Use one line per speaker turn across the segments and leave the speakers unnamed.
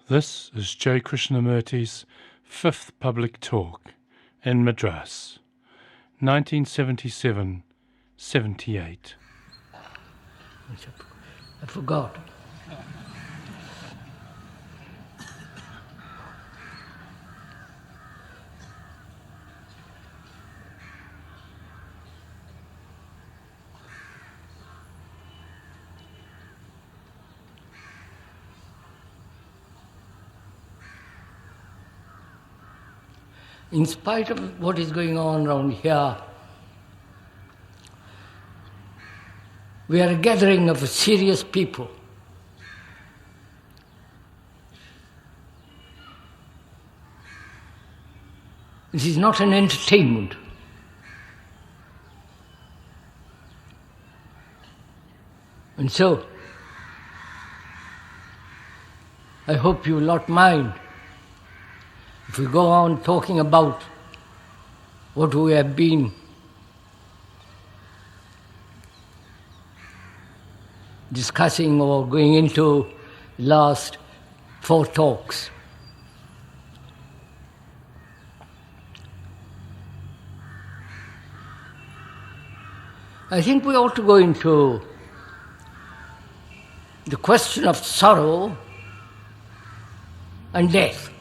This is J. Krishnamurti's fifth public talk in Madras, 1977-78.
I forgot. In spite of what is going on around here, we are a gathering of serious people. This is not an entertainment. And so, I hope you will not mind if we go on talking about what we have been discussing or going into last 4 talks. I think we ought to go into the question of sorrow and death.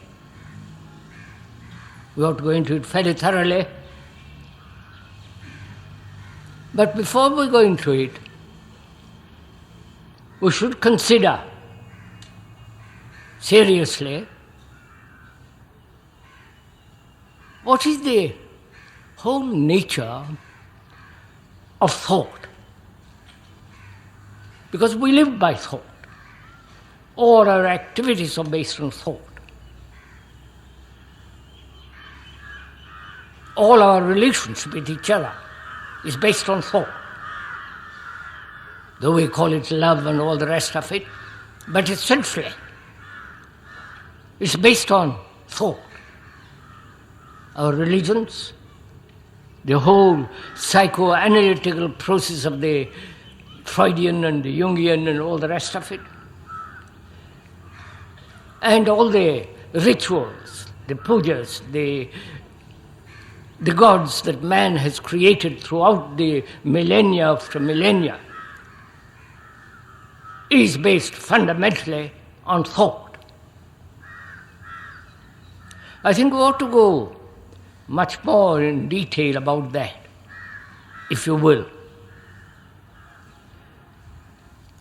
We ought to go into it fairly thoroughly. But before we go into it, we should consider seriously what is the whole nature of thought. Because we live by thought. All our activities are based on thought. All our relationship with each other is based on thought. Though we call it love and all the rest of it, but essentially it's based on thought. Our religions, the whole psychoanalytical process of the Freudian and the Jungian and all the rest of it, and all the rituals, the pujas, the gods that man has created throughout the millennia after millennia, is based fundamentally on thought. I think we ought to go much more in detail about that, if you will.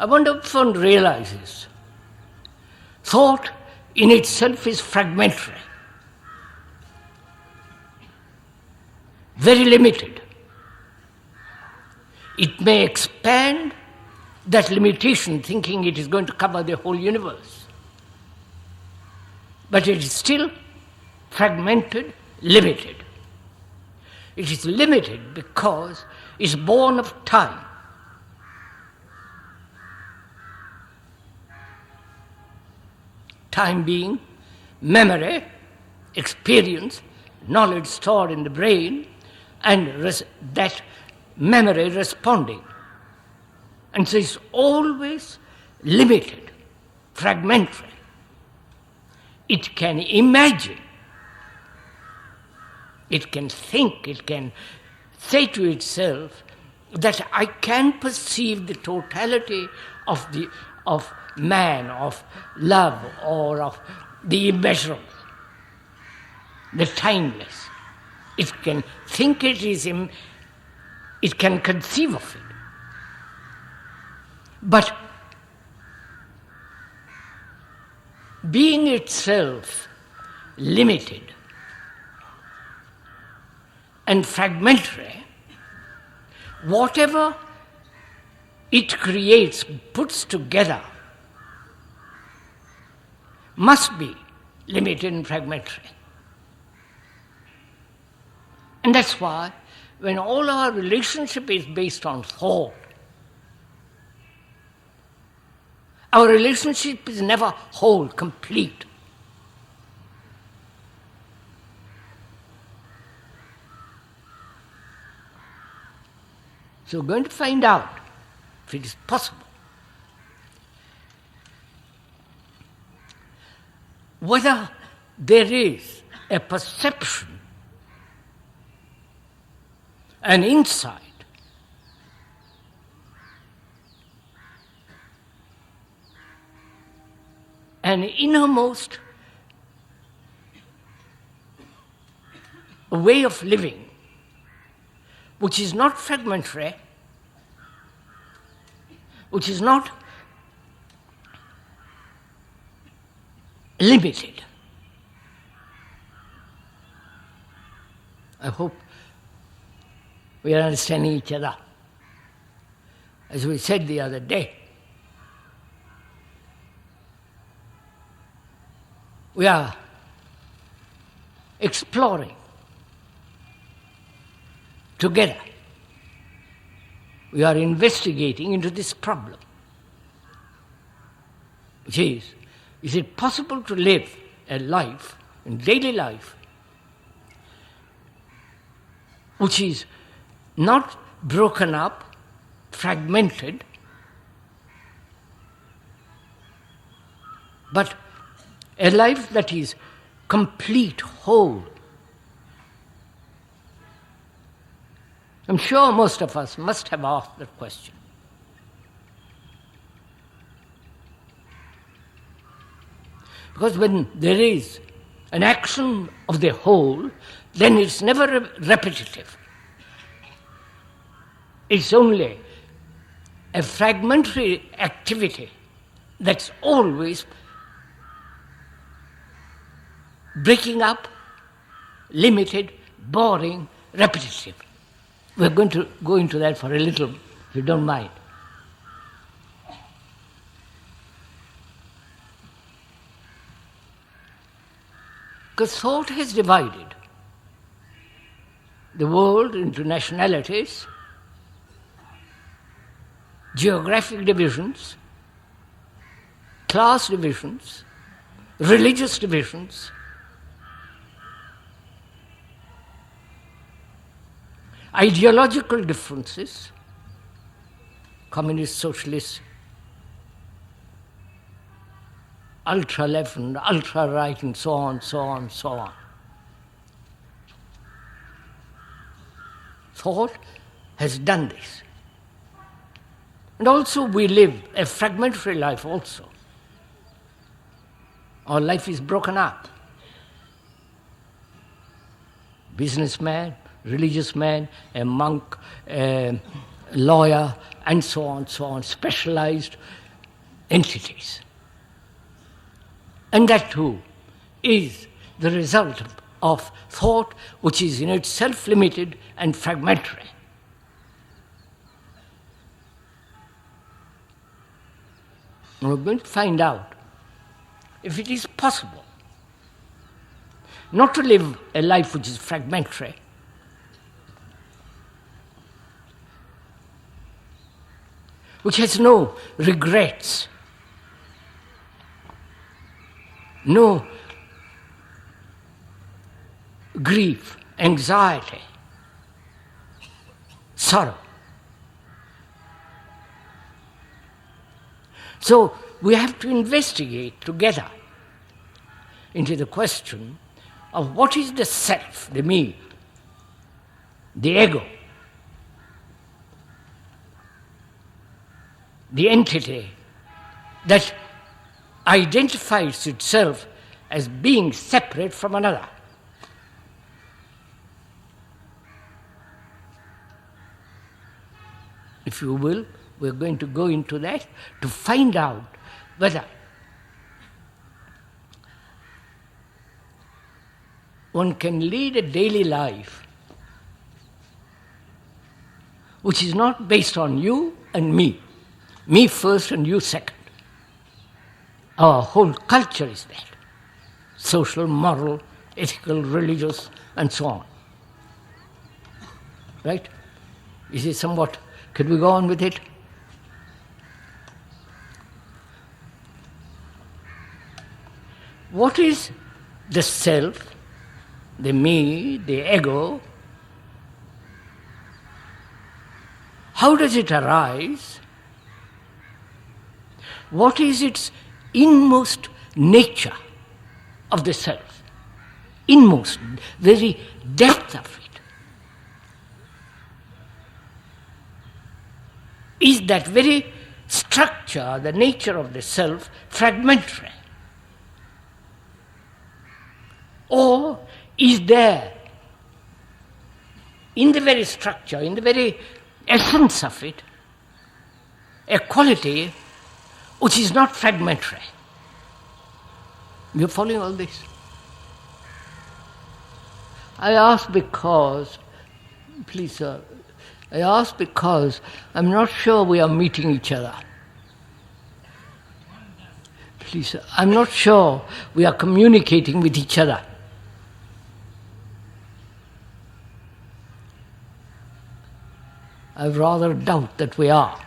I wonder if one realizes thought in itself is fragmentary, very limited. It may expand that limitation, thinking it is going to cover the whole universe. But it is still fragmented, limited. It is limited because it's born of time. Time being memory, experience, knowledge stored in the brain, and that memory responding. And so it's always limited, fragmentary. It can imagine, it can think, it can say to itself that I can perceive the totality of man, of love, or of the immeasurable, the timeless. It can think it can conceive of it. But being itself limited and fragmentary, whatever it creates, puts together, must be limited and fragmentary. And that's why when all our relationship is based on thought, our relationship is never whole, complete. So we're going to find out if it is possible whether there is a perception, an insight, an innermost way of living which is not fragmentary, which is not limited. I hope we are understanding each other. As we said the other day, we are exploring together. We are investigating into this problem, which is it possible to live a life, in daily life, which is not broken up, fragmented, but a life that is complete, whole. I'm sure most of us must have asked that question. Because when there is an action of the whole, then it's never repetitive. It's only a fragmentary activity that's always breaking up, limited, boring, repetitive. We're going to go into that for a little, if you don't mind. Because thought has divided the world into nationalities, geographic divisions, class divisions, religious divisions, ideological differences, communist, socialist, ultra-left and ultra-right and so on, so on, so on. Thought has done this. And also we live a fragmentary life also. Our life is broken up. Businessman, religious man, a monk, a lawyer, and so on, specialized entities. And that too is the result of thought which is in itself limited and fragmentary. And we're going to find out if it is possible not to live a life which is fragmentary, which has no regrets, no grief, anxiety, sorrow. So we have to investigate together into the question of what is the self, the me, the ego, the entity that identifies itself as being separate from another. If you will, we're going to go into that to find out whether one can lead a daily life which is not based on you and me first and you second. Our whole culture is that. Social, moral, ethical, religious, and so on. Right? Is it somewhat, could we go on with it? What is the self, the me, the ego? How does it arise? What is its inmost nature? of the self, inmost, very depth of it, is that very structure, the nature of the self, fragmentary? Or is there, in the very structure, in the very essence of it, a quality which is not fragmentary? You're following all this? I ask because, please sir, I ask because I'm not sure we are meeting each other. Please sir, I'm not sure we are communicating with each other. I rather doubt that we are.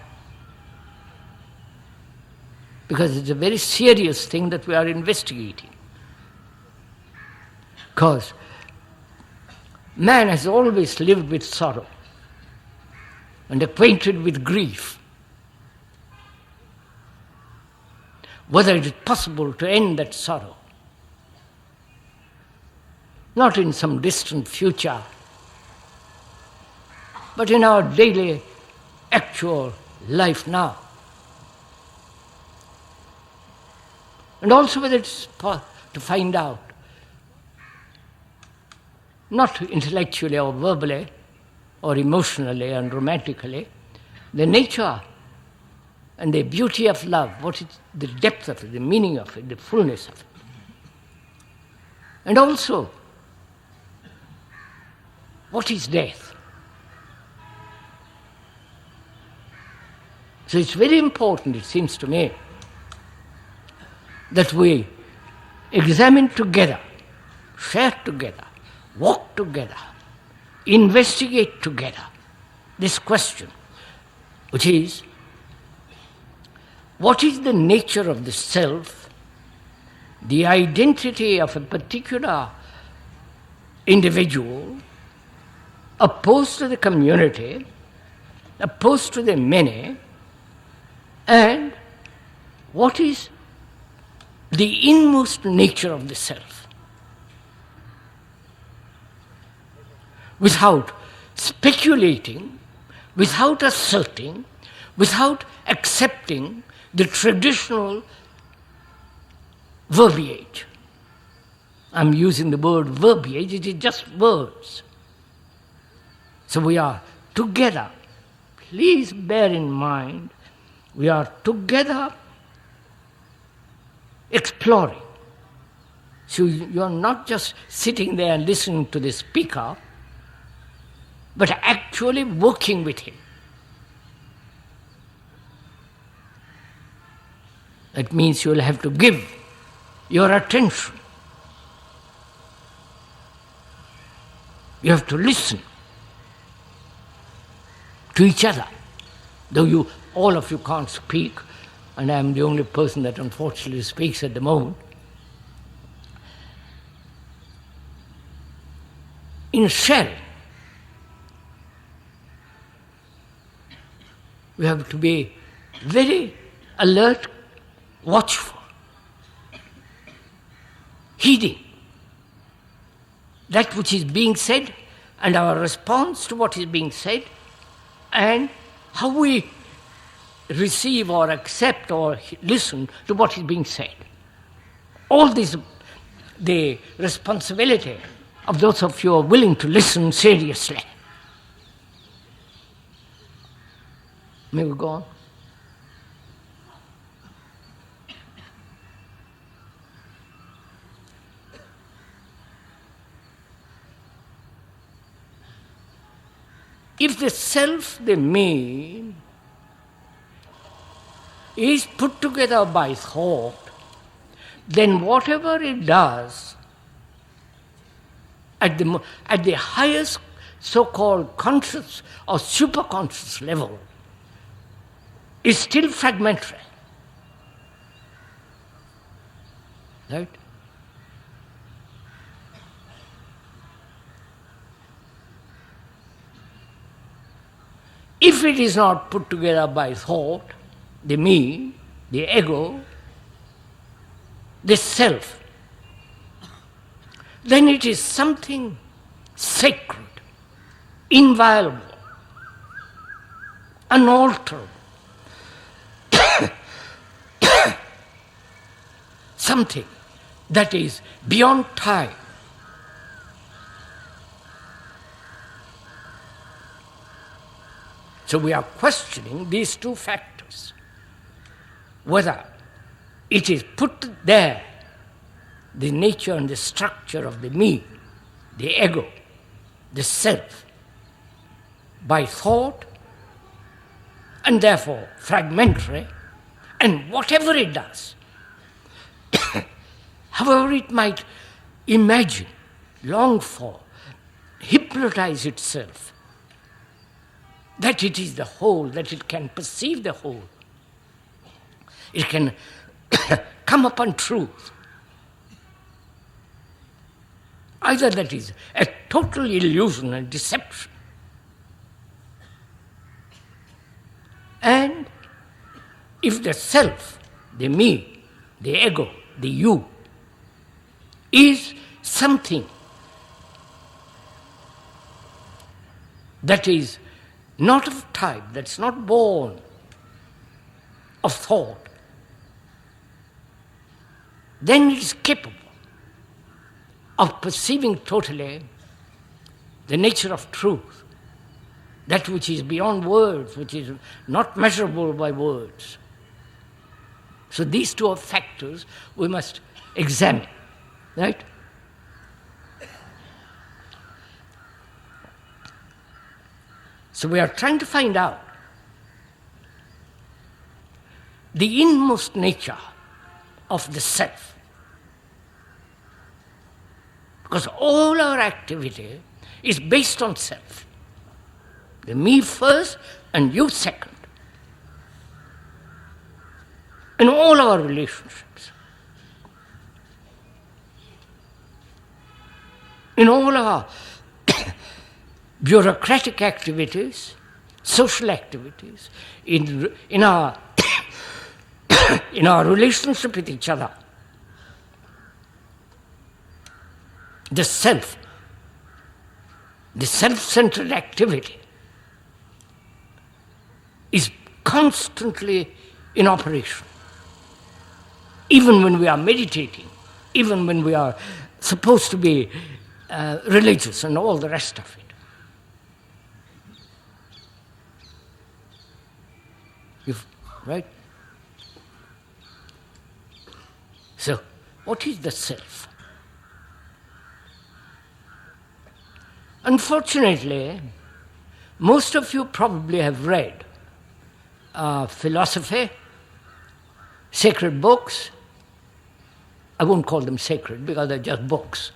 Because it's a very serious thing that we are investigating. Because man has always lived with sorrow and acquainted with grief. Whether it is possible to end that sorrow, not in some distant future, but in our daily, actual life now. And also whether it's to find out, not intellectually or verbally or emotionally and romantically, the nature and the beauty of love, what is the depth of it, the meaning of it, the fullness of it. And also, what is death? So it's very important, it seems to me, that we examine together, share together, walk together, investigate together this question, which is, what is the nature of the self, the identity of a particular individual, opposed to the community, opposed to the many, and what is the inmost nature of the self? Without speculating, without asserting, without accepting the traditional verbiage. I'm using the word verbiage, it is just words. So we are together. Please bear in mind, we are together exploring. So you are not just sitting there and listening to the speaker, but actually working with him. That means you will have to give your attention. You have to listen to each other. Though all of you can't speak, and I am the only person that unfortunately speaks at the moment. In sharing, we have to be very alert, watchful, heeding that which is being said and our response to what is being said, and how we receive or accept or listen to what is being said. All this, the responsibility of those of you who are willing to listen seriously. May we go on? If the self, the me, is put together by thought, then whatever it does at the highest so-called conscious or superconscious level is still fragmentary. Right? If it is not put together by thought, the me, the ego, the self, then it is something sacred, inviolable, unalterable, something that is beyond time. So we are questioning these two factors, whether it is put there, the nature and the structure of the me, the ego, the self, by thought, and therefore fragmentary, and whatever it does, however it might imagine, long for, hypnotize itself, that it is the whole, that it can perceive the whole, it can come upon truth. Either that is a total illusion and deception, and if the self, the me, the ego, the you, is something that is not of type, that's not born of thought, then it is capable of perceiving totally the nature of truth, that which is beyond words, which is not measurable by words. So these two are factors we must examine, right? So we are trying to find out the inmost nature of the self. Because all our activity is based on self. The me first and you second. In all our relationships. In all our bureaucratic activities, social activities, in our in our relationship with each other. The self-centered activity is constantly in operation. Even when we are meditating, even when we are supposed to be religious and all the rest of it. Right? So, what is the self? Unfortunately, most of you probably have read philosophy, sacred books. I won't call them sacred because they're just books.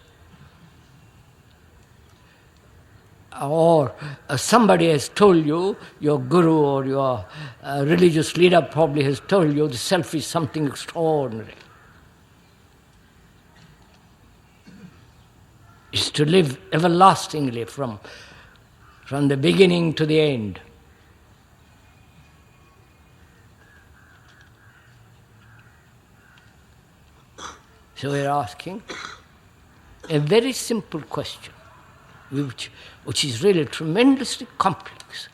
Or somebody has told you, your guru or your religious leader probably has told you the self is something extraordinary. It's to live everlastingly from the beginning to the end. So we're asking a very simple question, which is really tremendously complex.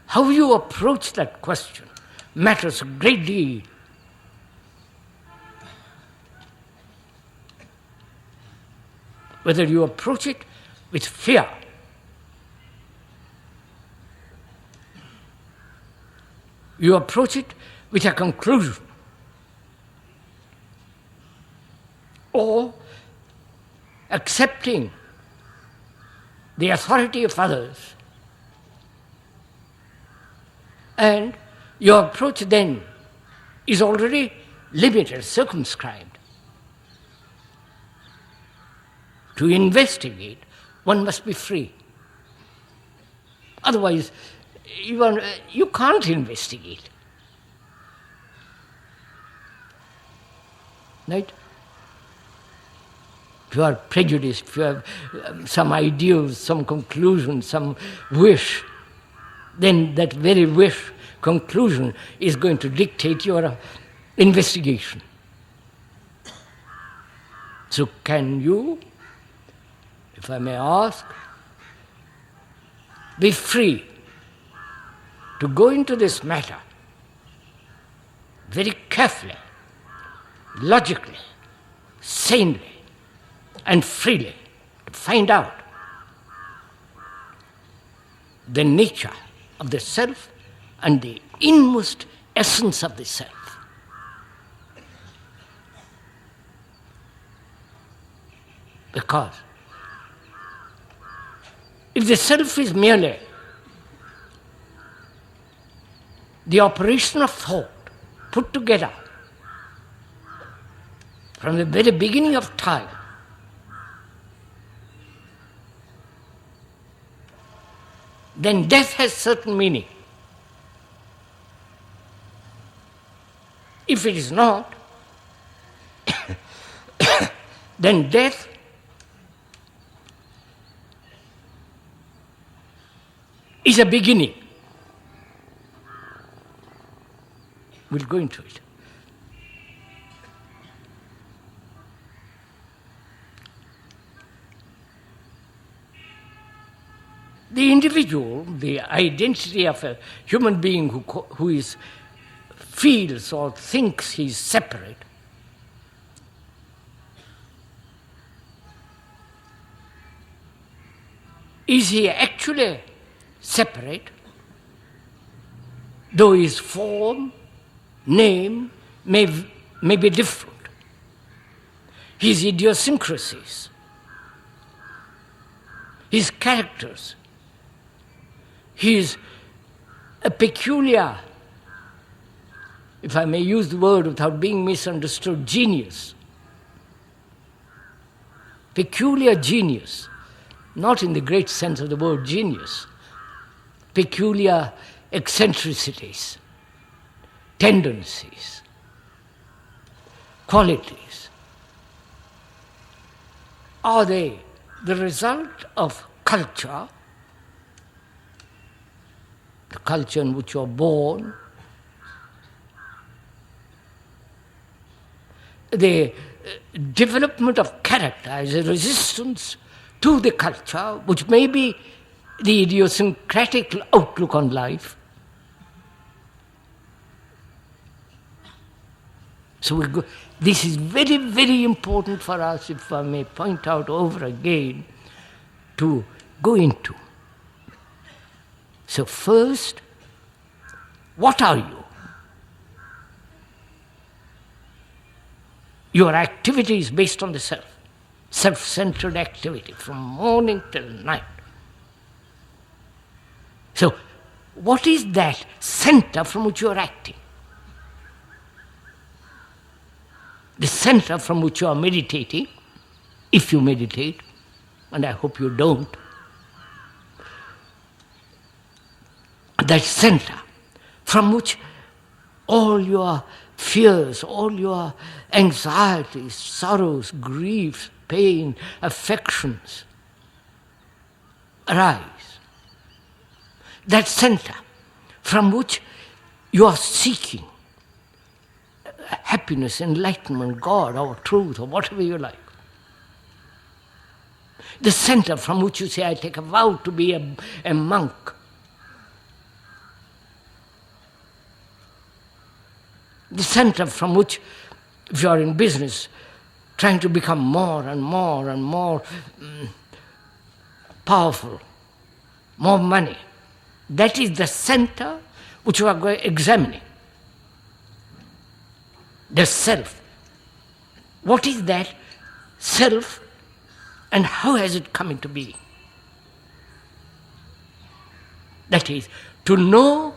How you approach that question matters a great deal. Whether you approach it with fear, you approach it with a conclusion, or accepting the authority of others, and your approach then is already limited, circumscribed. To investigate, one must be free. Otherwise, you can't investigate. Right? If you are prejudiced, if you have some ideals, some conclusion, some wish, then that very wish, conclusion is going to dictate your investigation. So can you, if I may ask, be free to go into this matter very carefully, logically, sanely, and freely to find out the nature of the self and the inmost essence of the self? Because if the self is merely the operation of thought put together from the very beginning of time, then death has certain meaning. If it is not, then death is a beginning. We'll go into it. The individual, the identity of a human being who feels or thinks he is separate, is he actually separate, though his form, name may be different, his idiosyncrasies, his characters, he is a peculiar, if I may use the word without being misunderstood, genius. Peculiar genius, not in the great sense of the word genius, peculiar eccentricities, tendencies, qualities. Are they the result of culture, the culture in which you are born, the development of character as a resistance to the culture, which may be the idiosyncratic outlook on life? So this is very, very important for us, if I may point out over again, to go into. So first, what are you? Your activity is based on the self. Self-centered activity from morning till night. So, what is that center from which you are acting? The center from which you are meditating, if you meditate, and I hope you don't. That center from which all your fears, all your anxieties, sorrows, griefs, pain, affections arise. That center from which you are seeking happiness, enlightenment, God, or truth, or whatever you like. The center from which you say, I take a vow to be a monk. The center from which, if you are in business, trying to become more and more and more powerful, more money. That is the center which you are examining. The self. What is that self and how has it come into being? That is, to know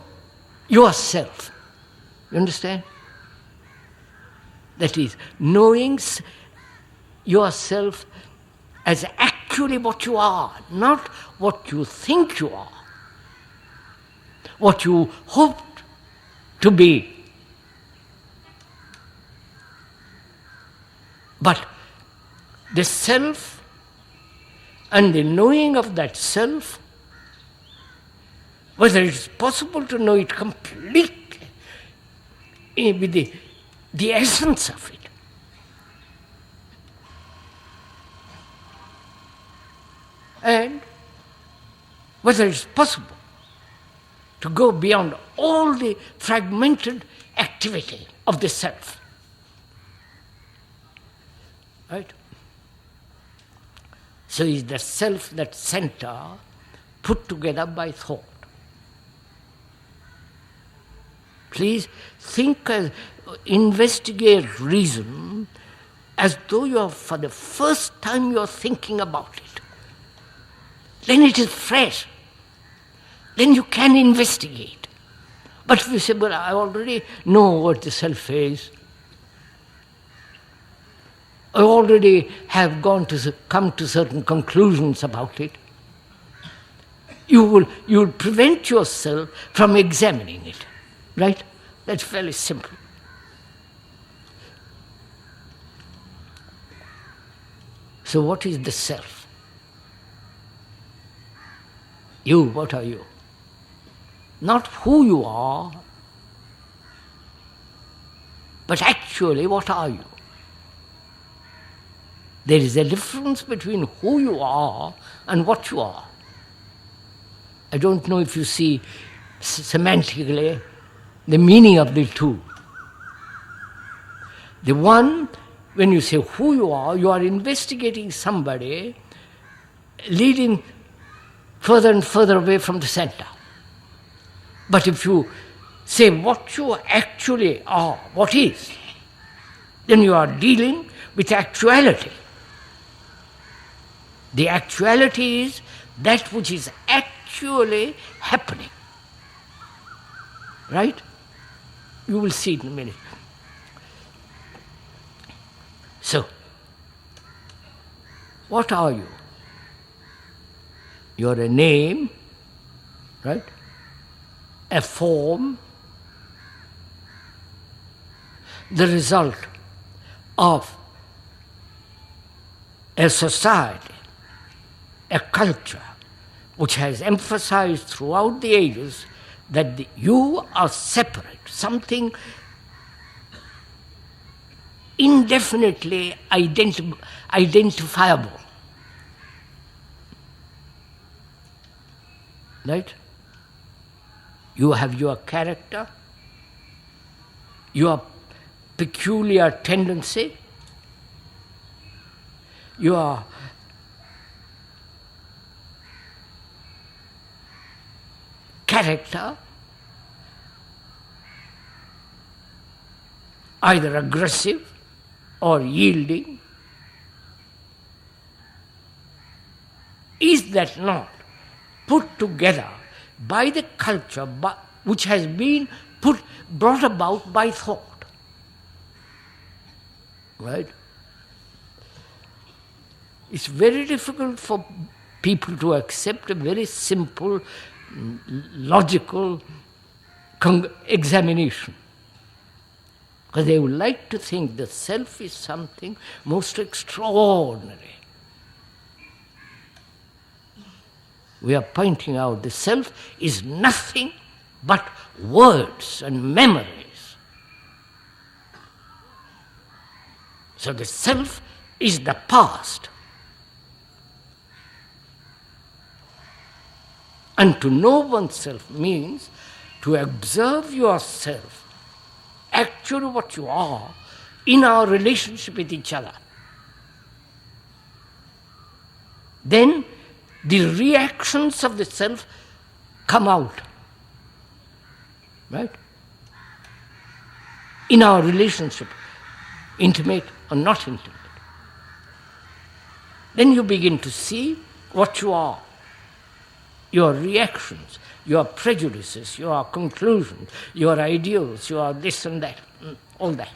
yourself. You understand? That is, knowing yourself as actually what you are, not what you think you are, what you hope to be. But the self and the knowing of that self, whether it is possible to know it completely with the essence of it, and whether it's possible to go beyond all the fragmented activity of the self. Right? So is the self, that center, put together by thought. Please think, investigate reason as though you are, for the first time you are thinking about it. Then it is fresh. Then you can investigate. But if you say, well, I already know what the self is, I already have come to certain conclusions about it, you will prevent yourself from examining it. Right? That's fairly simple. So what is the self? You, what are you? Not who you are, but actually what are you? There is a difference between who you are and what you are. I don't know if you see semantically the meaning of the two. The one, when you say who you are investigating somebody leading further and further away from the center. But if you say what you actually are, what is, then you are dealing with actuality. The actuality is that which is actually happening. Right? You will see it in a minute. So, what are you? You're a name, right? A form, the result of a society, a culture, which has emphasized throughout the ages that you are separate, something indefinitely identifiable. Right? You have your character, your peculiar tendency, your character, either aggressive or yielding. Is that not put together by the culture which has been brought about by thought? Right? It's very difficult for people to accept a very simple, logical examination. Because they would like to think the self is something most extraordinary. We are pointing out the self is nothing but words and memories. So the self is the past. And to know oneself means to observe yourself, actually what you are, in our relationship with each other. Then the reactions of the self come out, right? In our relationship, intimate or not intimate. Then you begin to see what you are, your reactions, your prejudices, your conclusions, your ideals, your this and that, all that.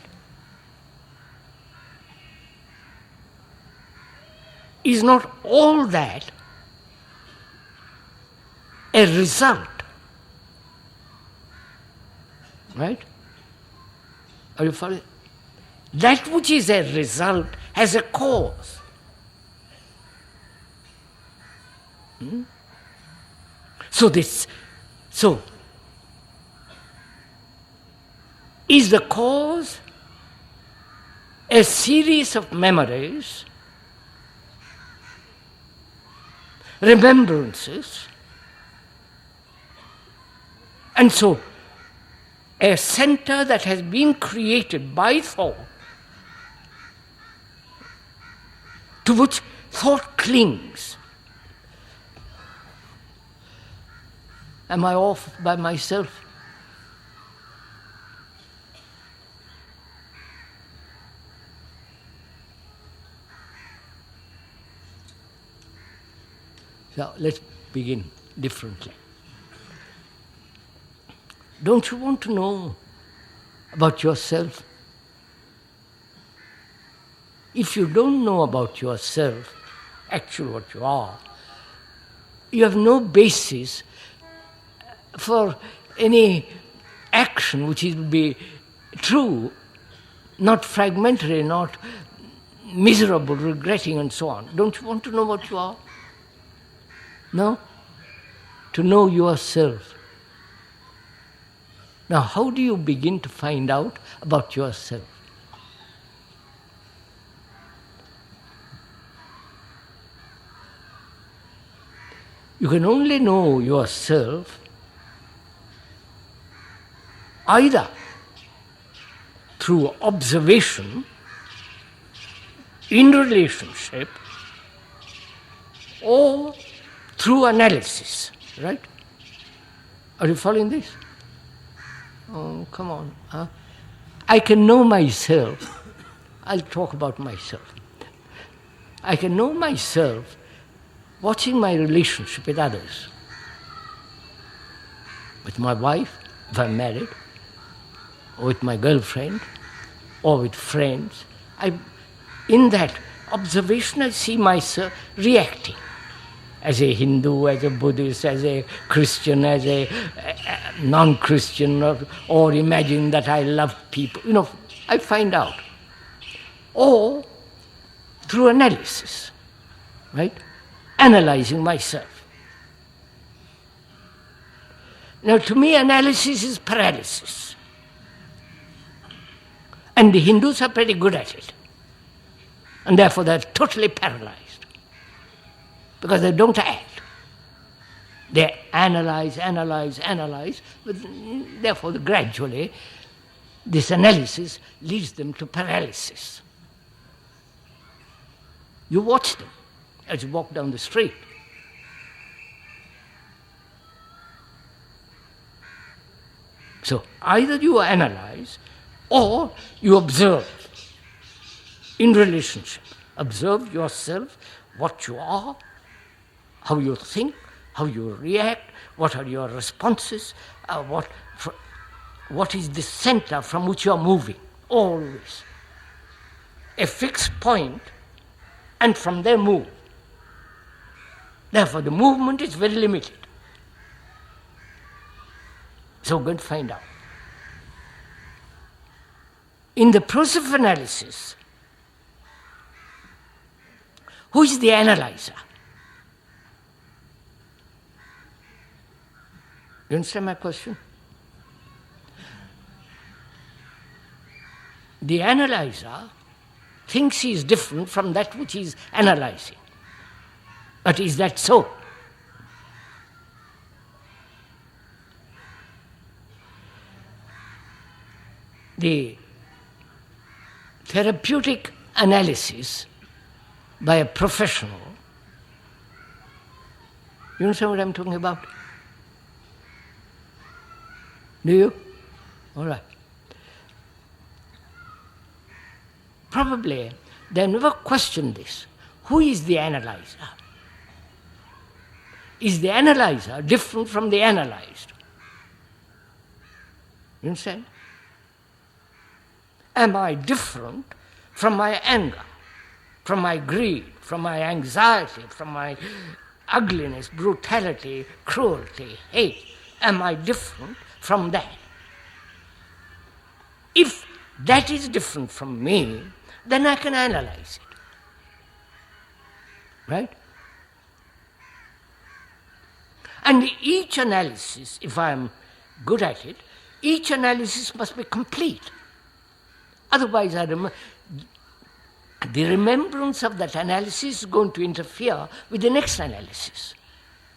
Is not all that a result? Right? Are you following? That which is a result has a cause. So is the cause a series of memories remembrances. And so, a center that has been created by thought, to which thought clings. Am I off by myself? So let's begin differently. Don't you want to know about yourself? If you don't know about yourself, actually what you are, you have no basis for any action which will be true, not fragmentary, not miserable, regretting and so on. Don't you want to know what you are? No? To know yourself. Now, how do you begin to find out about yourself? You can only know yourself either through observation, in relationship, or through analysis, right? Are you following this? Oh, come on. Huh? I can know myself. I'll talk about myself. I can know myself watching my relationship with others. With my wife, if I'm married, or with my girlfriend, or with friends. In that observation, I see myself reacting. As a Hindu, as a Buddhist, as a Christian, as a non-Christian, or imagine that I love people. I find out. Or through analysis, right? Analyzing myself. Now, to me, analysis is paralysis. And the Hindus are pretty good at it. And therefore, they're totally paralyzed. Because they don't act. They analyze, but therefore gradually this analysis leads them to paralysis. You watch them as you walk down the street. So either you analyze or you observe in relationship. Observe yourself, what you are, how you think, how you react, what are your responses, what is the center from which you are moving, always. A fixed point, and from there move. Therefore, the movement is very limited. So go and find out. In the process of analysis, who is the analyzer? You understand my question? The analyzer thinks he is different from that which he is analyzing. But is that so? The therapeutic analysis by a professional, you understand what I'm talking about? Do you? All right. Probably they never questioned this. Who is the analyzer? Is the analyzer different from the analyzed? You understand? Am I different from my anger, from my greed, from my anxiety, from my ugliness, brutality, cruelty, hate? Am I different from that? If that is different from me, then I can analyze it. Right? And each analysis, if I am good at it, each analysis must be complete. Otherwise, the remembrance of that analysis is going to interfere with the next analysis.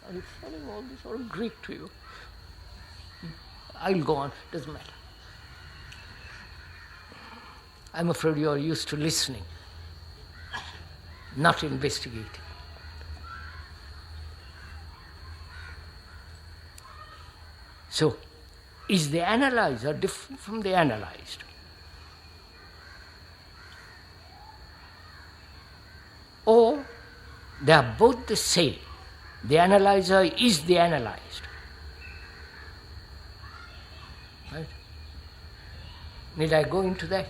Are you following all this, or Greek to you? I'll go on, doesn't matter. I'm afraid you are used to listening, not investigating. So, is the analyzer different from the analyzed? Or they are both the same? The analyzer is the analyzed. Right? Need I go into that?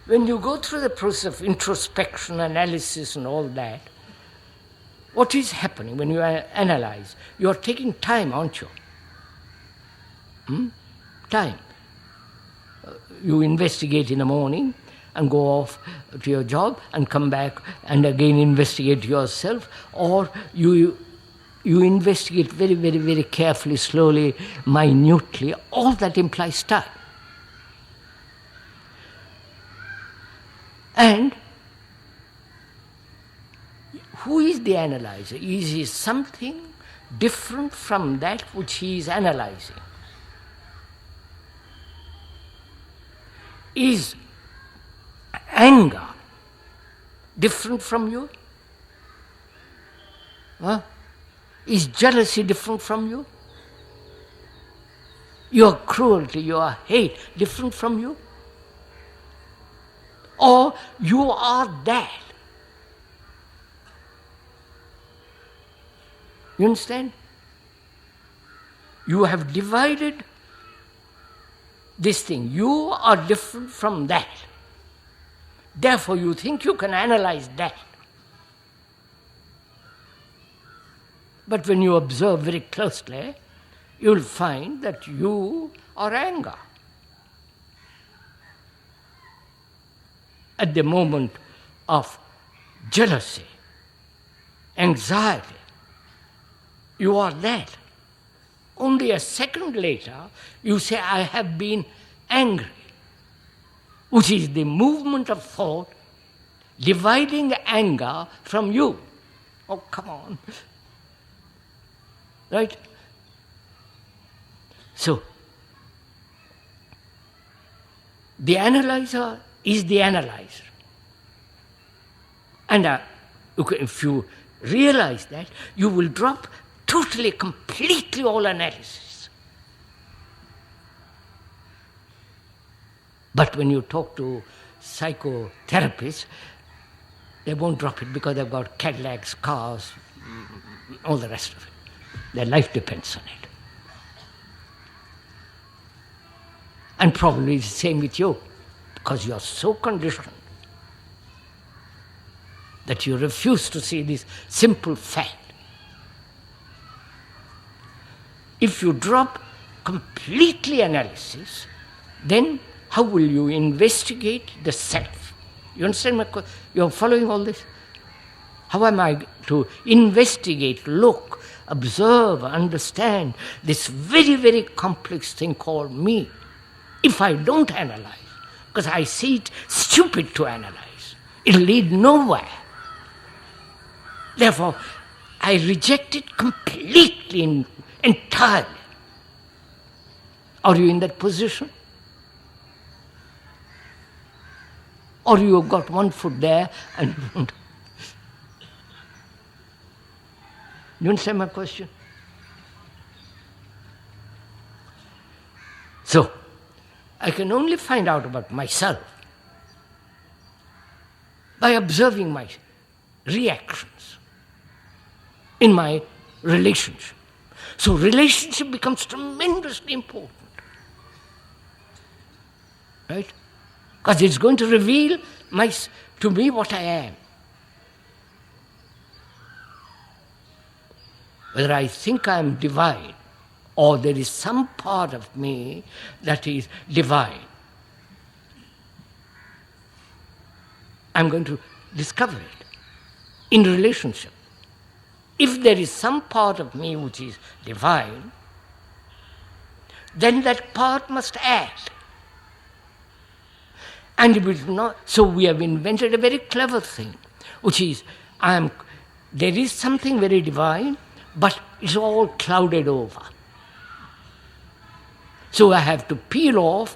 When you go through the process of introspection, analysis and all that, what is happening when you analyze? You are taking time, aren't you? Time. You investigate in the morning and go off to your job and come back and again investigate yourself, or you investigate very, very, very carefully, slowly, minutely. All that implies time. And who is the analyzer? Is he something different from that which he is analyzing? Is anger different from you? Is jealousy different from you? Your cruelty, your hate different from you? Or you are that? You understand? You have divided this thing. You are different from that. Therefore, you think you can analyze that. But when you observe very closely, you will find that you are anger. At the moment of jealousy, anxiety, you are that. Only a second later, you say, I have been angry, which is the movement of thought dividing anger from you. Oh, come on. Right? So, the analyzer is the analyzer. And if you realize that, you will drop totally, completely all analysis. But when you talk to psychotherapists, they won't drop it because they've got Cadillacs, cars, all the rest of it. Their life depends on it. And probably it's the same with you, because you are so conditioned that you refuse to see this simple fact. If you drop completely analysis, then how will you investigate the self? You understand my question? You're following all this? How am I to investigate, look, observe, understand this very, very complex thing called me, if I don't analyze? Because I see it stupid to analyze. It'll lead nowhere. Therefore, I reject it completely, entirely. Are you in that position? Or you have got one foot there and you understand my question? So, I can only find out about myself by observing my reactions in my relationship. So relationship becomes tremendously important. Right? Because it's going to reveal to me what I am. Whether I think I am divine or there is some part of me that is divine, I'm going to discover it in relationship. If there is some part of me which is divine, then that part must act. And it will not. So we have invented a very clever thing, which is, there is something very divine, but it's all clouded over. So I have to peel off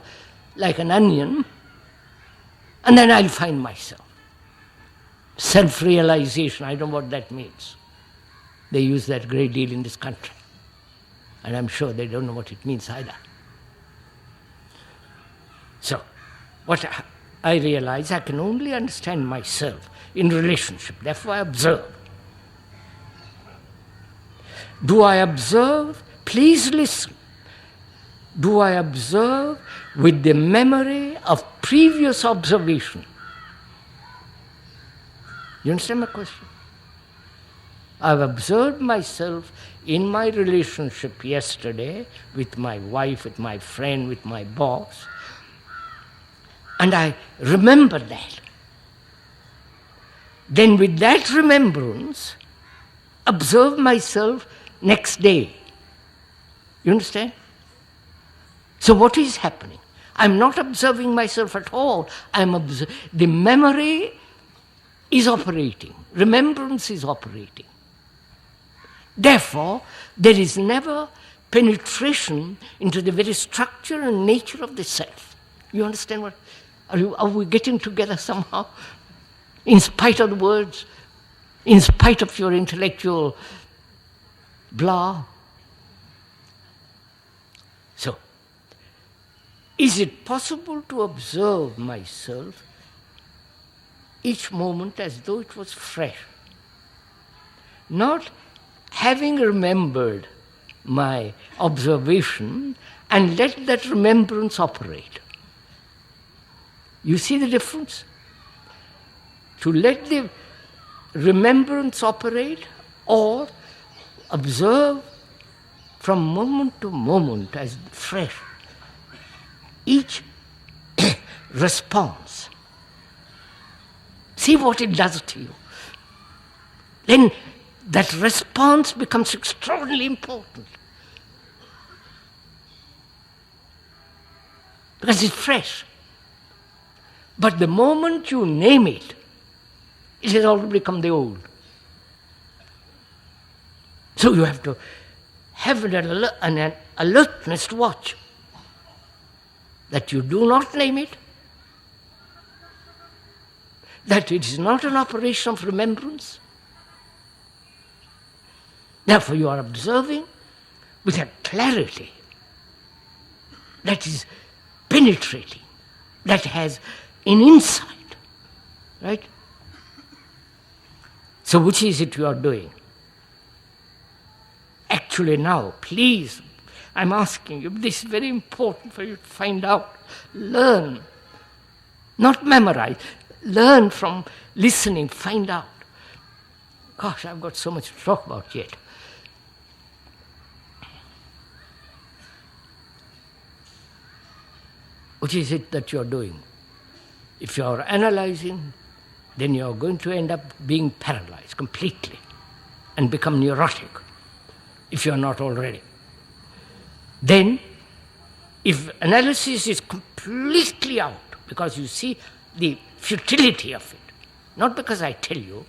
like an onion, and then I'll find myself. Self-realization, I don't know what that means. They use that a great deal in this country. And I'm sure they don't know what it means either. So, what I realize, I can only understand myself in relationship. Therefore, I observe. Do I observe? Please listen. Do I observe with the memory of previous observation? You understand my question? I've observed myself in my relationship yesterday with my wife, with my friend, with my boss, and I remember that. Then with that remembrance, observe myself next day. You understand? So what is happening? I'm not observing myself at all. The memory is operating. Remembrance is operating. Therefore, there is never penetration into the very structure and nature of the self. You understand what? Are we getting together somehow? In spite of the words, in spite of your intellectual blah. So, is it possible to observe myself each moment as though it was fresh? Not having remembered my observation and let that remembrance operate. You see the difference? To let the remembrance operate or observe from moment to moment as fresh. Each response. See what it does to you. Then that response becomes extraordinarily important. Because it's fresh. But the moment you name it, it has already become the old. So you have to have an alertness to watch. That you do not name it, that it is not an operation of remembrance. Therefore you are observing with a clarity that is penetrating, that has an insight, right? So which is it you are doing? Actually now, please, I'm asking you, this is very important for you to find out. Learn, not memorize. Learn from listening, find out. Gosh, I've got so much to talk about yet. Which is it that you're doing? If you're analyzing, then you're going to end up being paralyzed completely and become neurotic, if you're not already. Then, if analysis is completely out, because you see the futility of it, not because I tell you,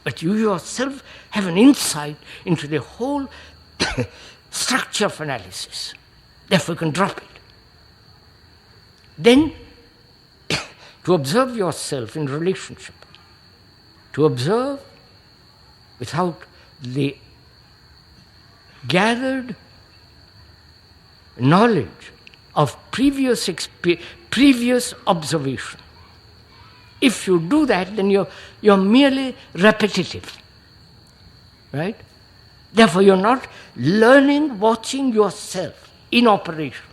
but you yourself have an insight into the whole structure of analysis. Therefore, you can drop it. Then, to observe yourself in relationship, to observe without the gathered knowledge of previous observation. If you do that, then you're merely repetitive, right? Therefore, you're not learning, watching yourself in operation.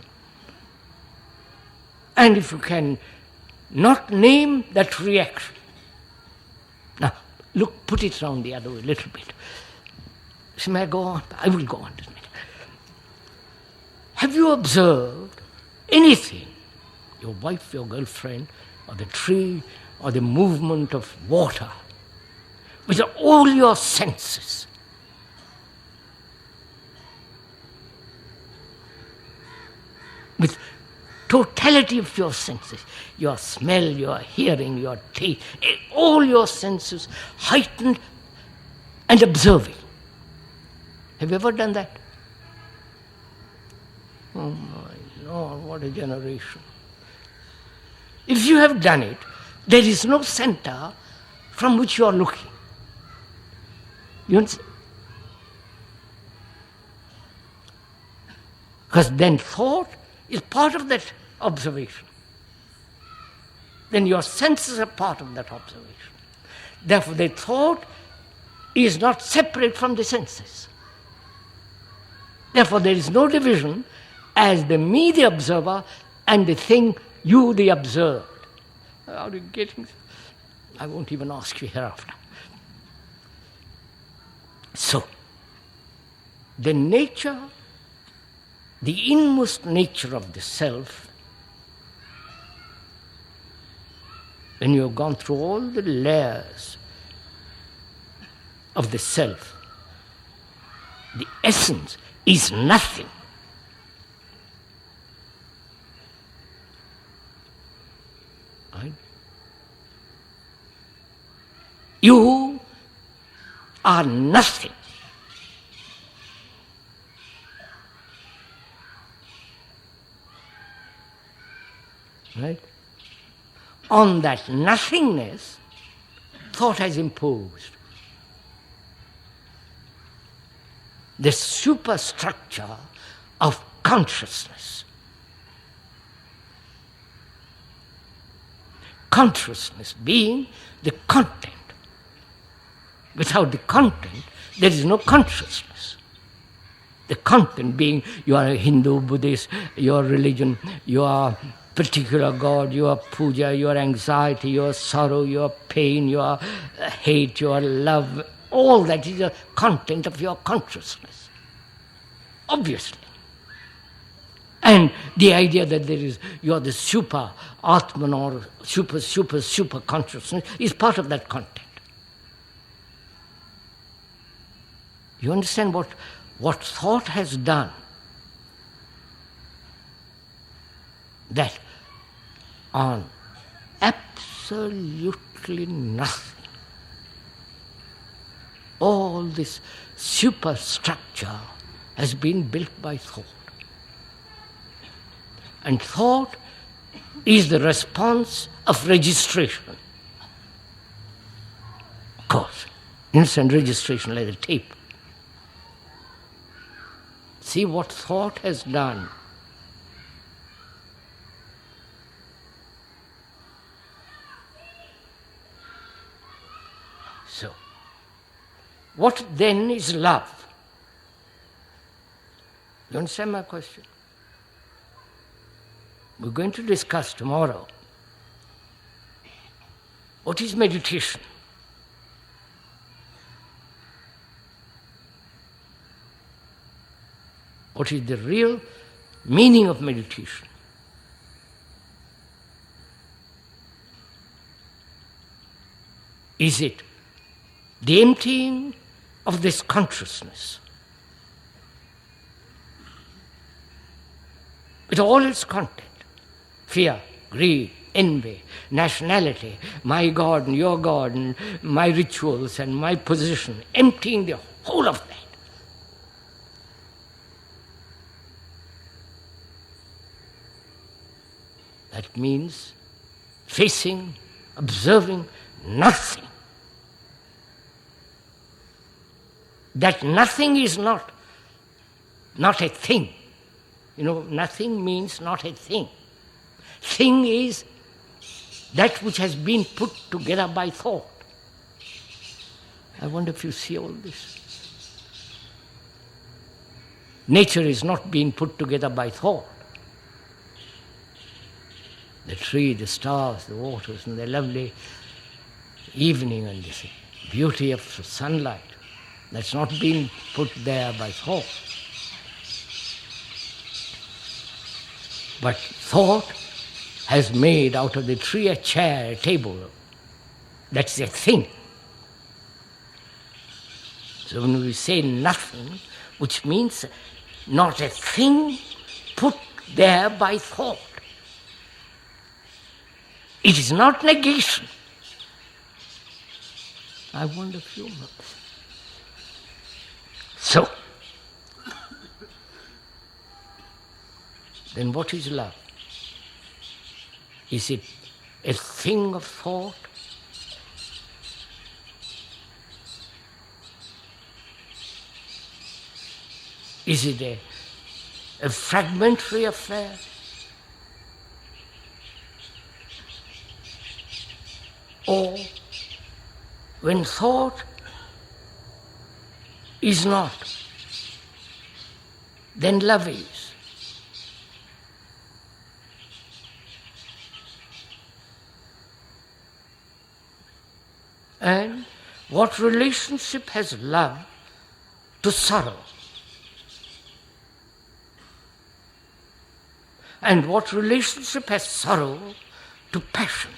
And if you can not name that reaction. Now, look, put it round the other way a little bit. So may I go on? I will go on in a minute. Have you observed anything, your wife, your girlfriend, or the tree, or the movement of water, with all your senses? With totality of your senses, your smell, your hearing, your taste, all your senses heightened and observing. Have you ever done that? Oh my Lord, what a generation. If you have done it, there is no center from which you are looking. You understand? Because then thought is part of that observation. Then your senses are part of that observation. Therefore, the thought is not separate from the senses. Therefore, there is no division as the me, the observer, and the thing, you, the observed. Are you getting? I won't even ask you hereafter. So, the nature, the inmost nature of the self, when you have gone through all the layers of the self, the essence is nothing. Right? You are nothing. Right? On that nothingness, thought has imposed the superstructure of consciousness. Consciousness being the content. Without the content, there is no consciousness. The content being you are a Hindu, Buddhist, your religion, your particular God, your puja, your anxiety, your sorrow, your pain, your hate, your love, all that is the content of your consciousness. Obviously. And the idea that you are the super Atman or super consciousness is part of that content. You understand what thought has done? That on absolutely nothing, all this superstructure has been built by thought. And thought is the response of registration. Of course, instant registration like a tape. See what thought has done. So, what then is love? You understand my question? We're going to discuss tomorrow what is meditation. What is the real meaning of meditation? Is it the emptying of this consciousness with all its content? Fear, greed, envy, nationality, my God and your God, and my rituals and my position, emptying the whole of that. That means facing, observing nothing. That nothing is not a thing. You know, nothing means not a thing. Thing is that which has been put together by thought. I wonder if you see all this. Nature is not being put together by thought. The tree, the stars, the waters, and the lovely evening and the beauty of sunlight, that's not being put there by thought. But thought has made out of the tree a chair, a table. That's a thing. So when we say nothing, which means not a thing put there by thought. It is not negation. I want a few months. So, then what is love? Is it a thing of thought? Is it a fragmentary affair? Or when thought is not, then love is. And what relationship has love to sorrow? And what relationship has sorrow to passion?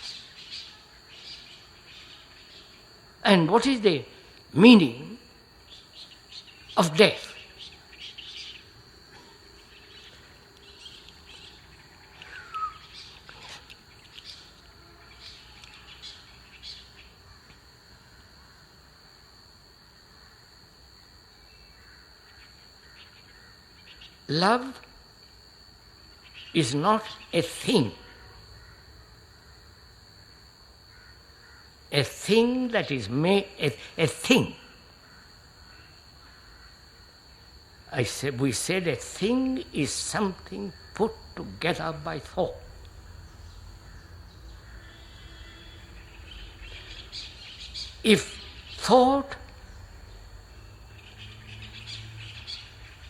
And what is the meaning of death? Love is not a thing. A thing that is made, a thing. We said a thing is something put together by thought. If thought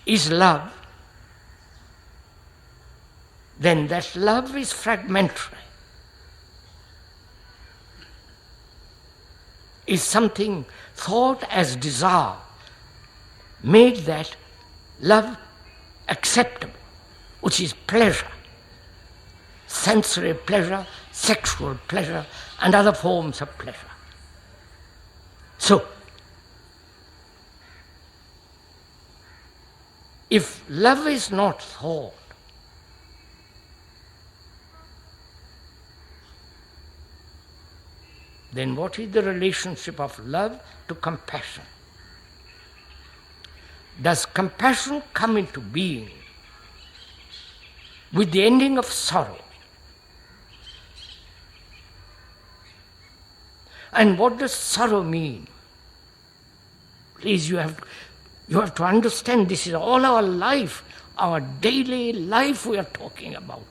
is love, then that love is fragmentary. Is something thought as desire made that love acceptable, which is pleasure, sensory pleasure, sexual pleasure, and other forms of pleasure. So, if love is not thought, then what is the relationship of love to compassion? Does compassion come into being with the ending of sorrow? And what does sorrow mean? Please, you have to understand this is all our life, our daily life we are talking about.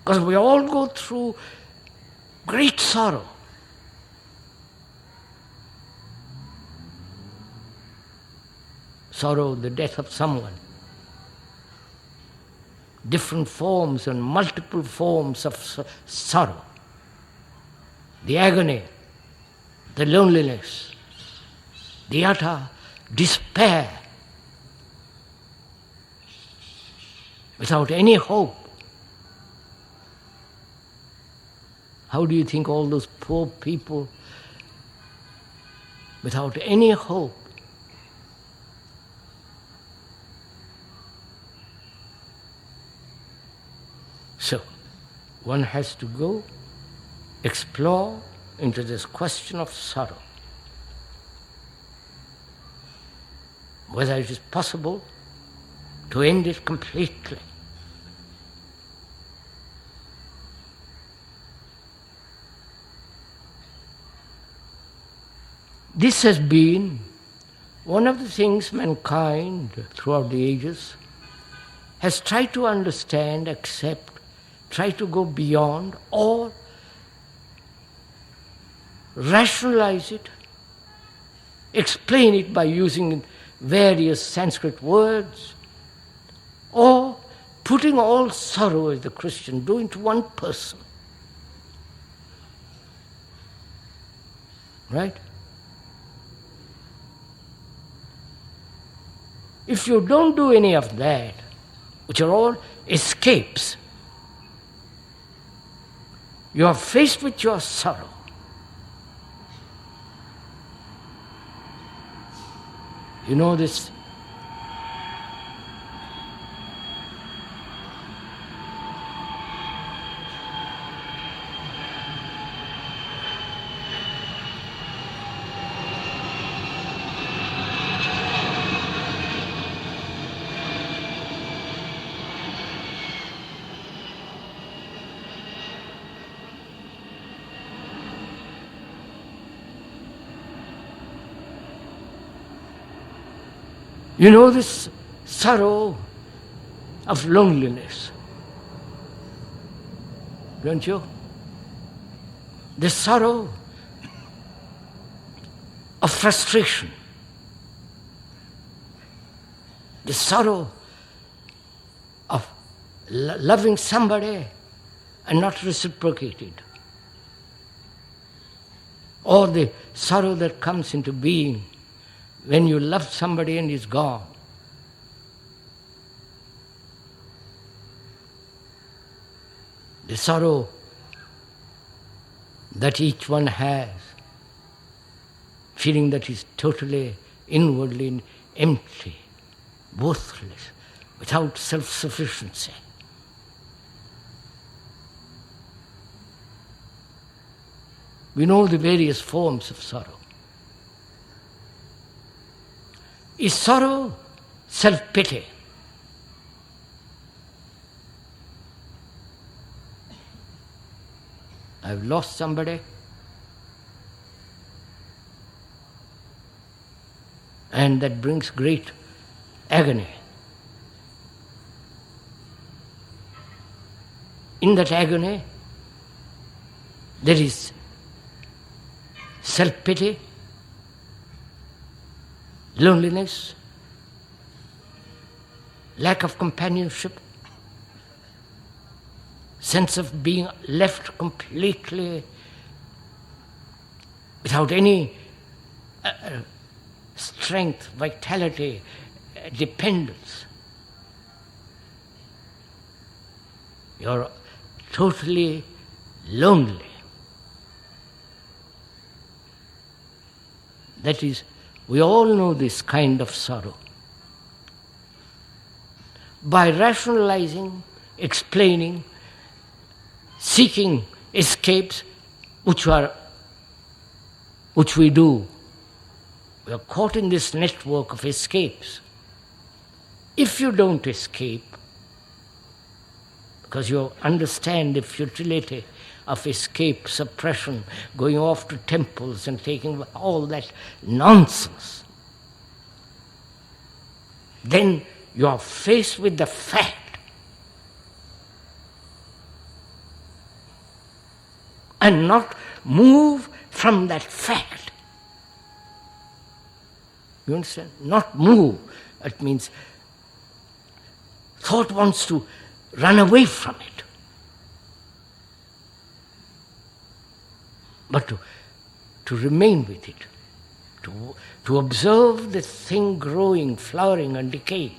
Because we all go through great sorrow. Sorrow, the death of someone. Different forms and multiple forms of sorrow. The agony, the loneliness, the utter despair, without any hope. How do you think all those poor people, without any hope, so one has to go explore into this question of sorrow, whether it is possible to end it completely. This has been one of the things mankind throughout the ages has tried to understand, accept, try to go beyond, or rationalize it, explain it by using various Sanskrit words, or putting all sorrow, as the Christian do, into one person. Right? If you don't do any of that, which are all escapes, you are faced with your sorrow. You know this? You know this sorrow of loneliness, don't you? The sorrow of frustration, the sorrow of loving somebody and not reciprocated, or the sorrow that comes into being when you love somebody and he's gone. The sorrow that each one has, feeling that he's totally, inwardly empty, worthless, without self-sufficiency. We know the various forms of sorrow. Is sorrow self-pity? I've lost somebody, and that brings great agony. In that agony, there is self-pity, loneliness, lack of companionship, sense of being left completely without any strength, vitality, dependence. You're totally lonely. That is, we all know this kind of sorrow. By rationalizing, explaining, seeking escapes, which we do, we are caught in this network of escapes. If you don't escape, because you understand the futility of escape, suppression, going off to temples and taking all that nonsense, then you are faced with the fact and not move from that fact. You understand? Not move. It means thought wants to run away from it. But to remain with it, to observe the thing growing, flowering and decaying.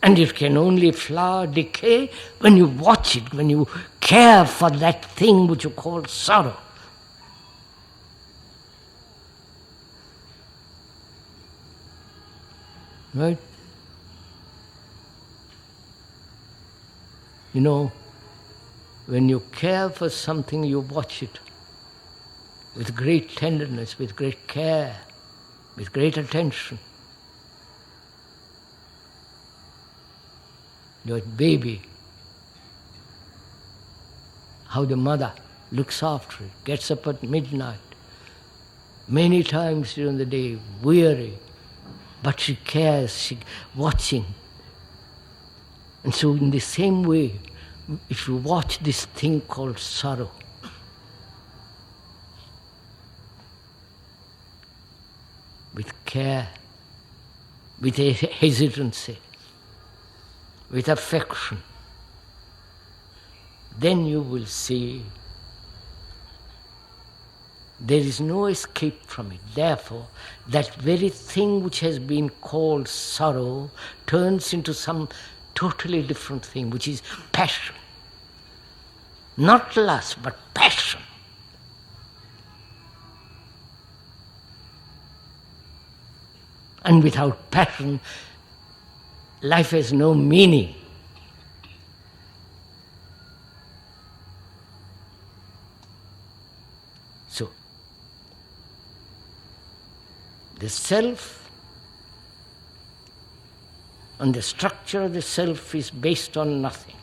And it can only flower, decay when you watch it, when you care for that thing which you call sorrow. Right? You know, when you care for something, you watch it with great tenderness, with great care, with great attention. Your baby, how the mother looks after it, gets up at midnight, many times during the day, weary, but she cares, she watching. And so in the same way, if you watch this thing called sorrow, with care, with a hesitancy, with affection, then you will see there is no escape from it. Therefore, that very thing which has been called sorrow turns into some totally different thing, which is passion. Not lust, but passion. And without passion, life has no meaning. So, the self and the structure of the self is based on nothing.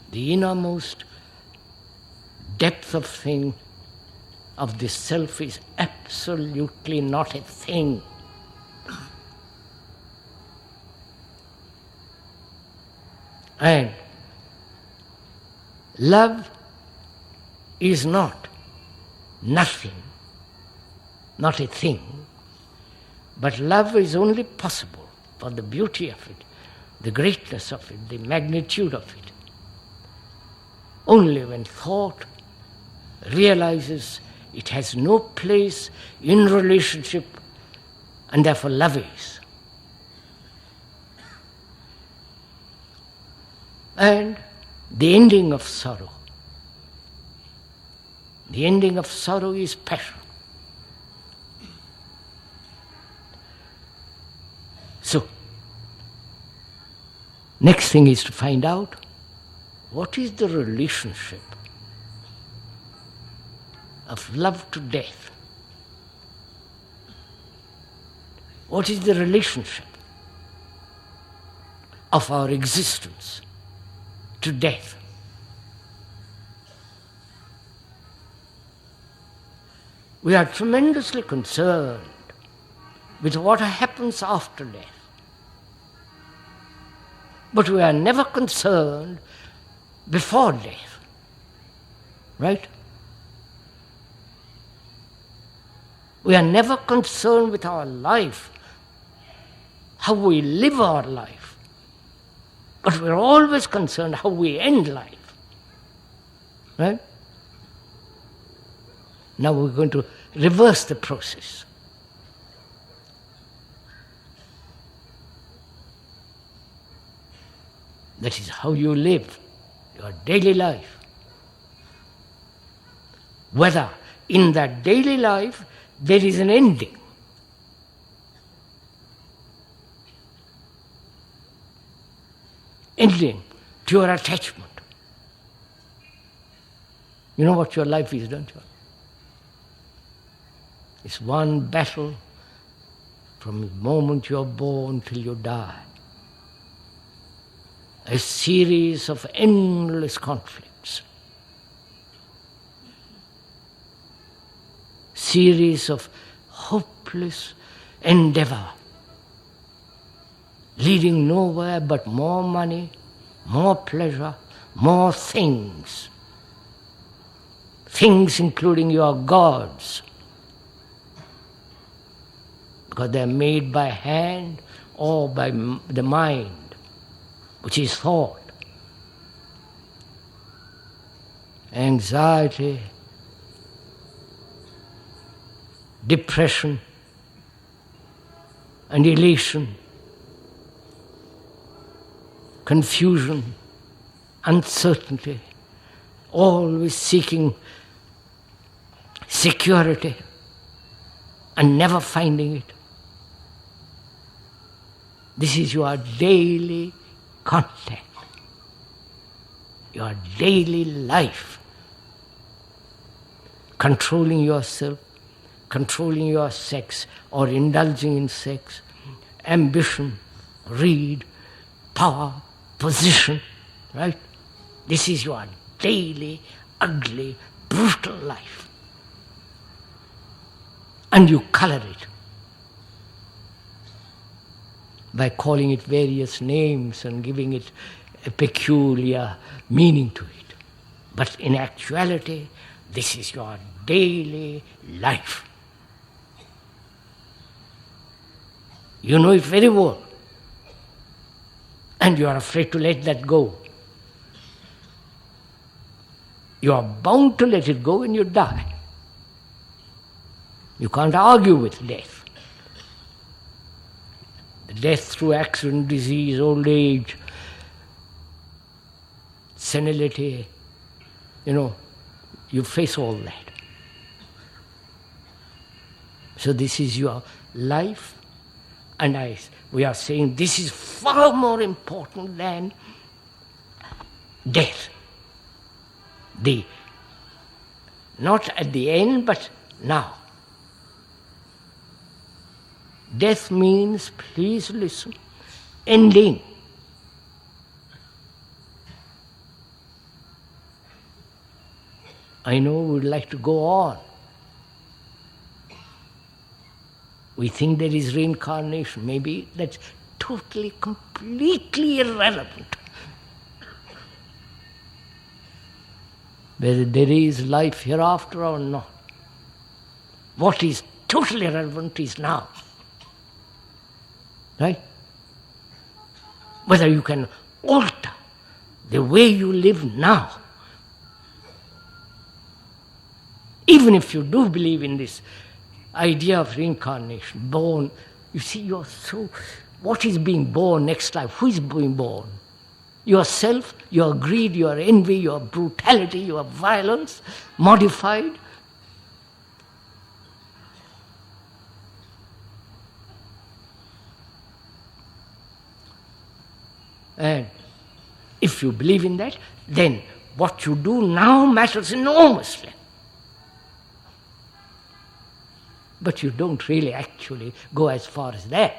The innermost depth of thing of this self is absolutely not a thing. And love is not nothing, not a thing, but love is only possible for the beauty of it, the greatness of it, the magnitude of it, only when thought realizes it has no place in relationship, and therefore love is. And the ending of sorrow. The ending of sorrow is passion. So, next thing is to find out what is the relationship of love to death. What is the relationship of our existence to death? We are tremendously concerned with what happens after death. But we are never concerned before death. Right? We are never concerned with our life, how we live our life. But we are always concerned how we end life. Right? Now we're going to reverse the process. That is how you live your daily life. Whether in that daily life there is an ending. Ending to your attachment. You know what your life is, don't you? It's one battle from the moment you are born till you die. A series of endless conflicts. Series of hopeless endeavor, leading nowhere but more money, more pleasure, more things. Things including your gods, because they are made by hand or by the mind, which is thought. Anxiety, depression, annihilation, confusion, uncertainty, always seeking security and never finding it. This is your daily contact, your daily life, controlling yourself, controlling your sex or indulging in sex, ambition, greed, power, position, right? This is your daily, ugly, brutal life. And you color it by calling it various names and giving it a peculiar meaning to it. But in actuality, this is your daily life. You know it very well. And you are afraid to let that go. You are bound to let it go when you die. You can't argue with death. Death through accident, disease, old age, senility, you face all that. So this is your life, and we are saying this is far more important than death. Not at the end, but now. Death means, please listen, ending. I know we would like to go on, We think there is reincarnation. Maybe that's totally, completely irrelevant. Whether there is life hereafter or not. What is totally irrelevant is now. Right? Whether you can alter the way you live now. Even if you do believe in this idea of reincarnation, born, you see, you're so, what is being born next life? Who is being born? Yourself, your greed, your envy, your brutality, your violence, modified. And if you believe in that, then what you do now matters enormously. But you don't really actually go as far as that.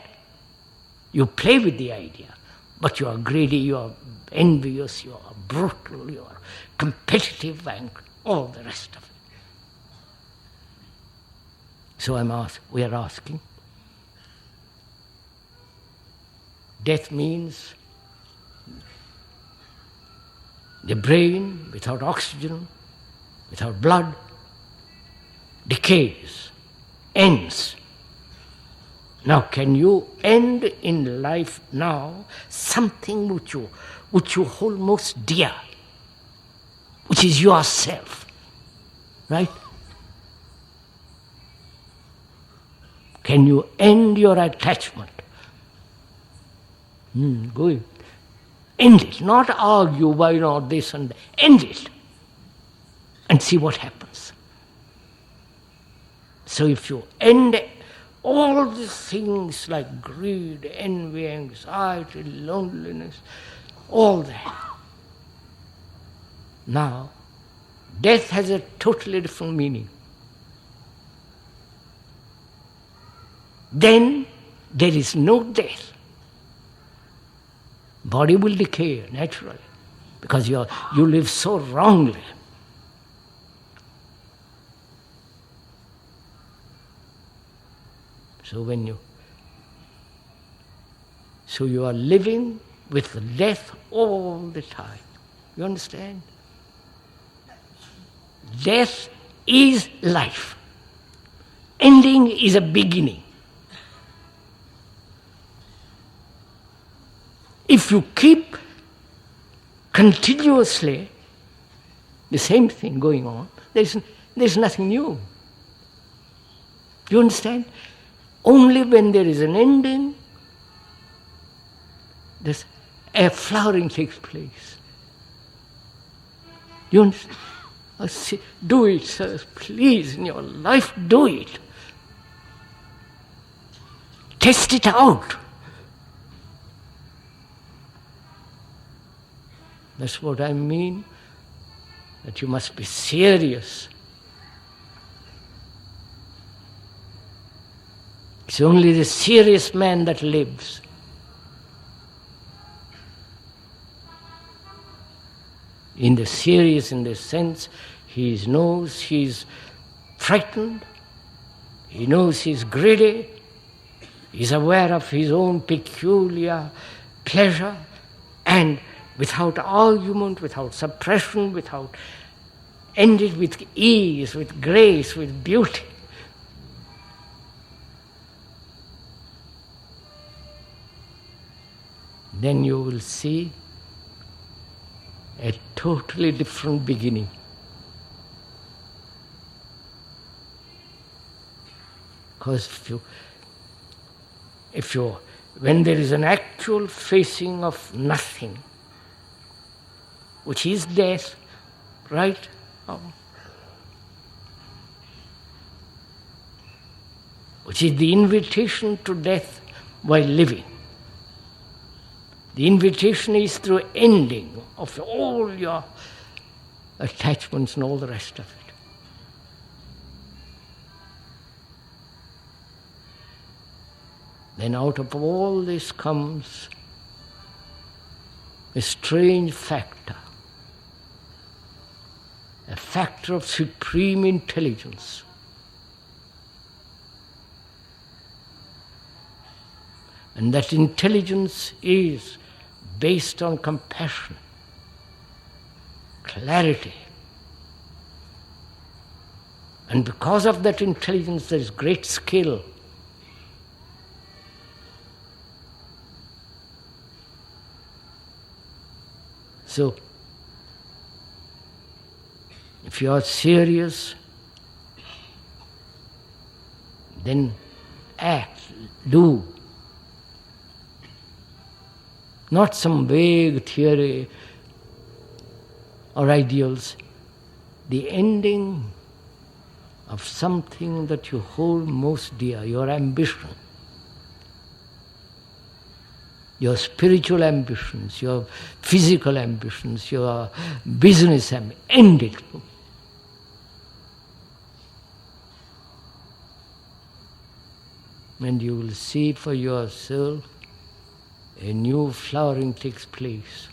You play with the idea, but you are greedy, you are envious, you are brutal, you are competitive, and all the rest of it. So we are asking, death means the brain, without oxygen, without blood, decays, ends. Now, can you end in life now something which you hold most dear, which is yourself, right? Can you end your attachment? Go ahead. End it, not argue why not this and that. End it and see what happens. So if you end all these things like greed, envy, anxiety, loneliness, all that, now death has a totally different meaning. Then there is no death. Body will decay naturally because you live so wrongly. So you are living with death all the time. You understand? Death is life. Ending is a beginning. If you keep continuously the same thing going on, there's nothing new. You understand? Only when there is an ending, a flowering takes place. You understand? Do it, sir. Please, in your life, do it. Test it out. That's what I mean, that you must be serious. It's only the serious man that lives. In the sense, he knows he's frightened, he knows he's greedy, he's aware of his own peculiar pleasure, and without argument, without suppression, ended with ease, with grace, with beauty. Then you will see a totally different beginning. Because when there is an actual facing of nothing, which is death, right? Which is the invitation to death while living. The invitation is through ending of all your attachments and all the rest of it. Then out of all this comes a strange factor, a factor of supreme intelligence. And that intelligence is based on compassion, clarity. And because of that intelligence, there is great skill. So, if you are serious, then act, do. Not some vague theory or ideals. The ending of something that you hold most dear, your ambition, your spiritual ambitions, your physical ambitions, your business ambitions, end it. And you will see for yourself a new flowering takes place.